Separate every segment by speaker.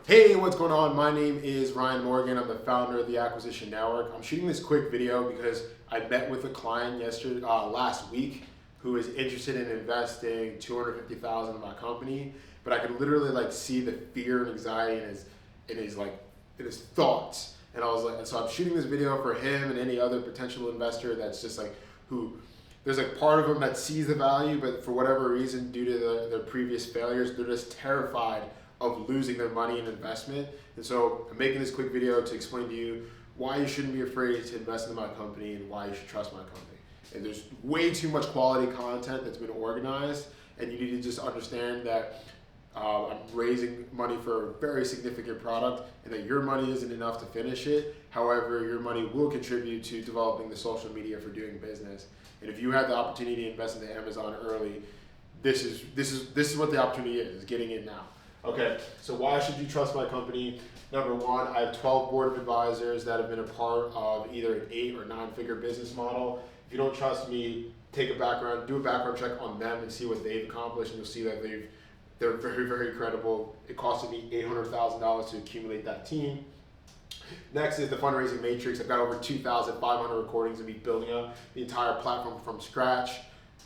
Speaker 1: Hey, what's going on? My name is Ryan Morgan. I'm the founder of the Acquisition Network. I'm shooting this quick video because I met with a client last week who is interested in investing $250,000 in my company, but I could literally see the fear and anxiety in his thoughts. And I was like, and so I'm shooting this video for him and any other potential investor that's just who there's part of them that sees the value, but for whatever reason, due to their previous failures, they're just terrified of losing their money in investment. And so I'm making this quick video to explain to you why you shouldn't be afraid to invest in my company and why you should trust my company. And there's way too much quality content that's been organized, and you need to just understand that I'm raising money for a very significant product and that your money isn't enough to finish it. However, your money will contribute to developing the social media for doing business. And if you had the opportunity to invest into Amazon early, this is what the opportunity is getting in now. Okay, so why should you trust my company? Number one, I have 12 board of advisors that have been a part of either an 8 or 9-figure business model. If you don't trust me, do a background check on them and see what they've accomplished, and you'll see that they're very, very credible. It costed me $800,000 to accumulate that team. Next is the Fundraising Matrix. I've got over 2,500 recordings of me building up the entire platform from scratch.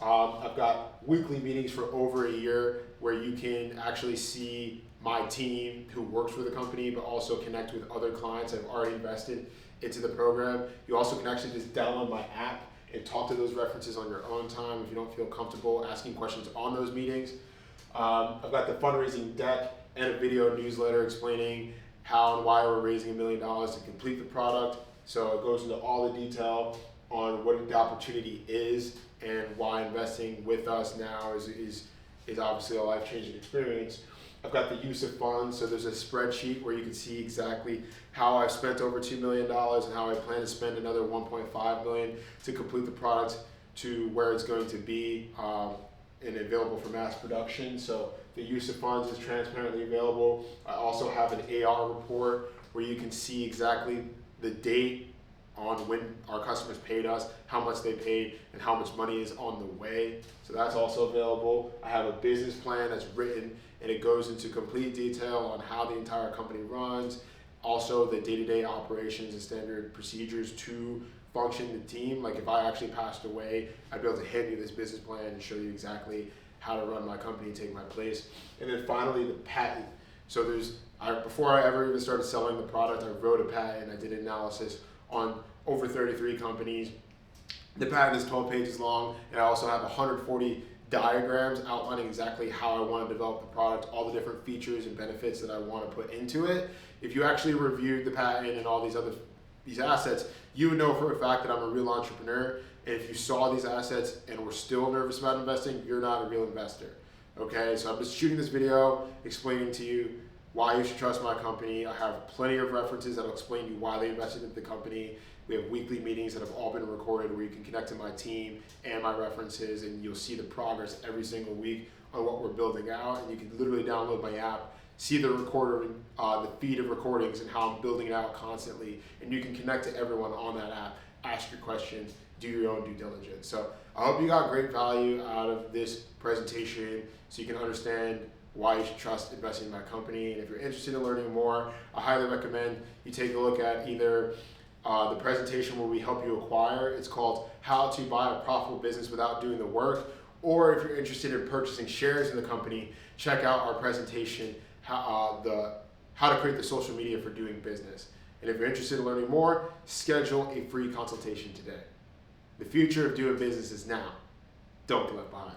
Speaker 1: I've got weekly meetings for over a year where you can actually see my team who works for the company, but also connect with other clients that have already invested into the program. You also can actually just download my app and talk to those references on your own time if you don't feel comfortable asking questions on those meetings. I've got the fundraising deck and a video newsletter explaining how and why we're raising $1 million to complete the product. So it goes into all the detail on what the opportunity is and why investing with us now is obviously a life-changing experience. I've got the use of funds, so there's a spreadsheet where you can see exactly how I've spent over $2 million and how I plan to spend another $1.5 million to complete the product to where it's going to be and available for mass production. So the use of funds is transparently available. I also have an AR report where you can see exactly the date on when our customers paid us, how much they paid, and how much money is on the way. So that's also available. I have a business plan that's written, and it goes into complete detail on how the entire company runs, also the day-to-day operations and standard procedures to function the team. Like if I actually passed away, I'd be able to hand you this business plan and show you exactly how to run my company and take my place. And then finally, the patent. So before I ever even started selling the product, I wrote a patent. I did analysis on over 33 companies. The patent is 12 pages long, and I also have 140 diagrams outlining exactly how I want to develop the product, all the different features and benefits that I want to put into it. If you actually reviewed the patent and all these assets, you would know for a fact that I'm a real entrepreneur. And if you saw these assets and were still nervous about investing, you're not a real investor. Okay, so I'm just shooting this video explaining to you why you should trust my company. I have plenty of references that will explain to you why they invested in the company. We have weekly meetings that have all been recorded where you can connect to my team and my references, and you'll see the progress every single week on what we're building out. And you can literally download my app, see the feed of recordings and how I'm building it out constantly. And you can connect to everyone on that app, ask your questions, do your own due diligence. So I hope you got great value out of this presentation so you can understand why you should trust investing in my company. And if you're interested in learning more, I highly recommend you take a look at either the presentation where we help you acquire. It's called How to Buy a Profitable Business Without Doing the Work. Or if you're interested in purchasing shares in the company, check out our presentation, how to create the social media for doing business. And if you're interested in learning more, schedule a free consultation today. The future of doing business is now. Don't get left behind.